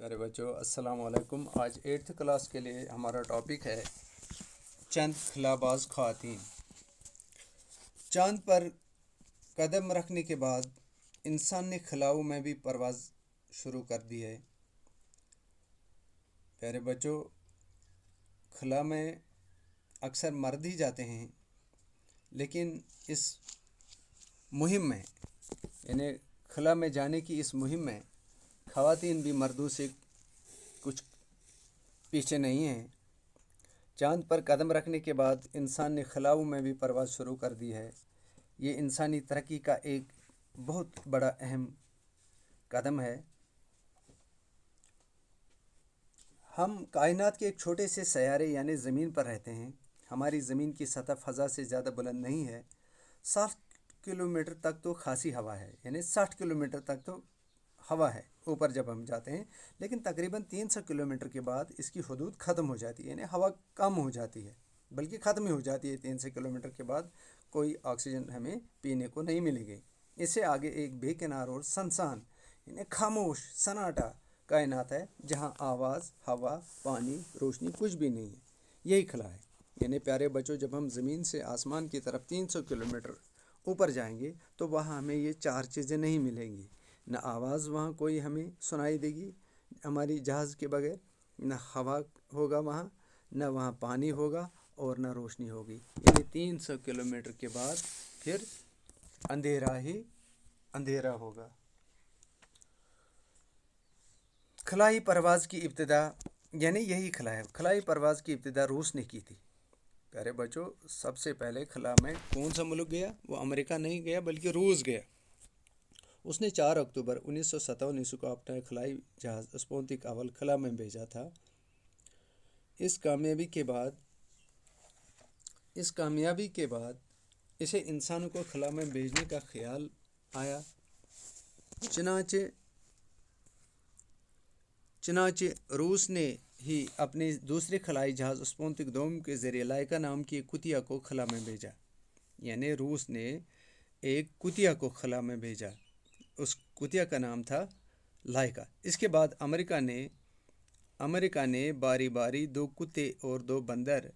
प्यारे बच्चों, अस्सलाम वालेकुम। आज 8th क्लास के लिए हमारा टॉपिक है चंद खलाबाज ख़वातीन। चांद पर कदम रखने के बाद इंसान ने खलाओं में भी परवाज़ शुरू कर दी है। प्यारे बच्चों, खला में अक्सर मर्द ही जाते हैं, लेकिन इस मुहिम में यानी खला में जाने की इस मुहिम में ख़वातीन भी मर्दों से कुछ पीछे नहीं हैं। चांद पर कदम रखने के बाद इंसान ने खलाओं में भी परवाज़ शुरू कर दी है। ये इंसानी तरक्की का एक बहुत बड़ा अहम कदम है। हम कायनात के एक छोटे से सैयारे यानी ज़मीन पर रहते हैं। हमारी ज़मीन की सतह फ़ज़ा से ज़्यादा बुलंद नहीं है। 60 किलोमीटर तक तो खासी हवा है, यानी 60 किलोमीटर तक तो हवा है ऊपर जब हम जाते हैं, लेकिन तकरीबन 300 किलोमीटर के बाद इसकी हदूद ख़त्म हो जाती है, यानी हवा कम हो जाती है, बल्कि ख़त्म ही हो जाती है। 300 किलोमीटर के बाद कोई ऑक्सीजन हमें पीने को नहीं मिलेगी। इससे आगे एक बेकिनार और सनसान यानी खामोश सन्नाटा कायनात है, जहाँ आवाज़, हवा, पानी, रोशनी कुछ भी नहीं है। यही खला है। यानी प्यारे बच्चों, जब हम ज़मीन से आसमान की तरफ 300 किलोमीटर ऊपर जाएंगे तो वहाँ हमें ये चार चीज़ें नहीं मिलेंगी। न आवाज़ वहाँ कोई हमें सुनाई देगी हमारी जहाज़ के बगैर, न हवा होगा वहाँ, न वहाँ पानी होगा और न रोशनी होगी। यानी 300 किलोमीटर के बाद फिर अंधेरा ही अंधेरा होगा। खलाई परवाज़ की इब्तिदा यानी यही खला है। खलाई परवाज़ की इब्तिदा रूस ने की थी। प्यारे बच्चों, सबसे पहले खला में कौन सा मुल्क गया? वो अमेरिका नहीं गया, बल्कि रूस गया। उसने 4 अक्टूबर 1957 को अपना खलाई जहाज़ स्पुतनिक अव्वल खला में भेजा था। इस कामयाबी के बाद इसे इंसानों को खला में भेजने का ख्याल आया। चनाचे रूस ने ही अपने दूसरे खलाई जहाज़ स्पुतनिक 2 के ज़रिए लाइका नाम की एक कुतिया को खला में भेजा। यानी रूस ने एक कुतिया को खला में भेजा। उस कुतिया का नाम था लाइका। इसके बाद अमेरिका ने बारी बारी 2 कुत्ते और 2 बंदर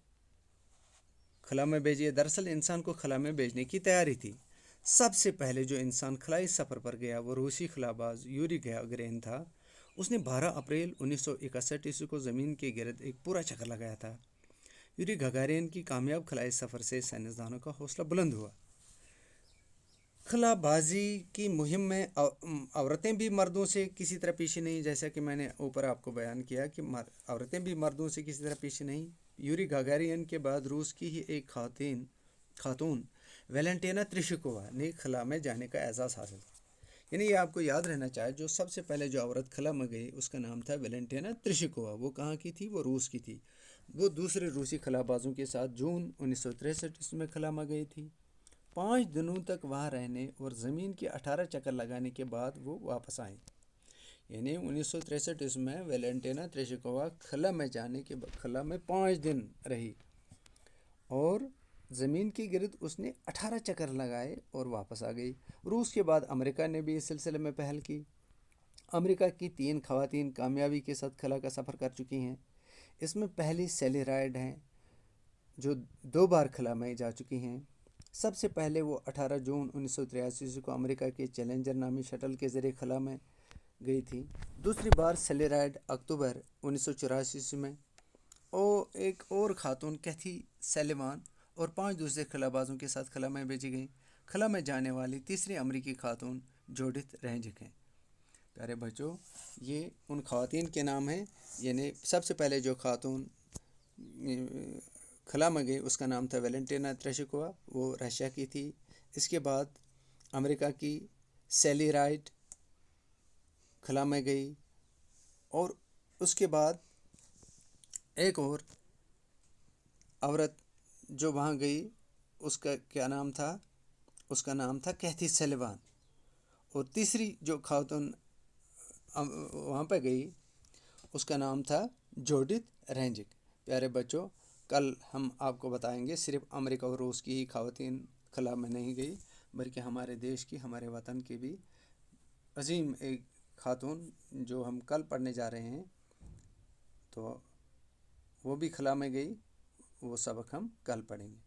खला में भेजे। दरअसल इंसान को खला में भेजने की तैयारी थी। सबसे पहले जो इंसान खलाई सफ़र पर गया वो रूसी खलाबाज यूरी गागारिन था। उसने 12 अप्रैल 1961 ईस्वी को ज़मीन के गिर्द एक पूरा चक्कर लगाया था। यूरी गागारिन की कामयाब खलाई सफ़र से साइंसदानों का हौसला बुलंद हुआ। खलाबाजी की मुहिम में औरतें भी मर्दों से किसी तरह पीछे नहीं, जैसा कि मैंने ऊपर आपको बयान किया कि औरतें भी मर्दों से किसी तरह पीछे नहीं। यूरी गागारिन के बाद रूस की ही एक खातून वैलेंटीना तेरेशिकोवा ने खला में जाने का एजाज़ हासिल किया। यानी ये आपको याद रहना चाहिए, जो सबसे पहले जो औरत खला में गई उसका नाम था वैलेंटीना तेरेशिकोवा। वो कहाँ की थी? वो रूस की थी। वो दूसरे रूसी खलाबाजों के साथ जून 1963 में खला में गई थी। 5 दिनों तक वहाँ रहने और ज़मीन के 18 चक्कर लगाने के बाद वो वापस आई। यानी 1963 ईस्वी में वैलेंटीना तेरेशिकोवा खला में जाने के बाद खला में 5 दिन रही और ज़मीन के गिर्द उसने 18 चक्कर लगाए और वापस आ गई। रूस के बाद अमेरिका ने भी इस सिलसिले में पहल की। अमेरिका की 3 ख़वातीन कामयाबी के साथ खला का सफ़र कर चुकी हैं। इसमें पहली सैली राइड हैं, जो 2 बार खला में जा चुकी हैं। सबसे पहले वो 18 जून 1983 को अमेरिका के चैलेंजर नामी शटल के ज़रिए खला में गई थी। दूसरी बार सैली राइड अक्टूबर 1984 में एक और खातून कैथी सैलिवान और 5 दूसरे खलाबाजों के साथ खला में भेजी गई। खला में जाने वाली तीसरी अमेरिकी खातून जूडिथ रेंजिक हैं। प्यारे बच्चों, ये उन ख़वातीन के नाम हैं। यानी सबसे पहले जो खातून खला में गई उसका नाम था वैलेंटीना तेरेशिकोवा, वो रशिया की थी। इसके बाद अमेरिका की सैली राइड खला में गई और उसके बाद एक और औरत जो वहाँ गई उसका क्या नाम था? उसका नाम था कैथी सैलिवान। और तीसरी जो खातून वहाँ पर गई उसका नाम था जूडिथ रेंजिक। प्यारे बच्चों, कल हम आपको बताएंगे सिर्फ अमेरिका और रूस की ही ख़वातीन खला में नहीं गई, बल्कि हमारे देश की, हमारे वतन की भी अजीम एक खातून जो हम कल पढ़ने जा रहे हैं, तो वो भी खला में गई, वो सबक हम कल पढ़ेंगे।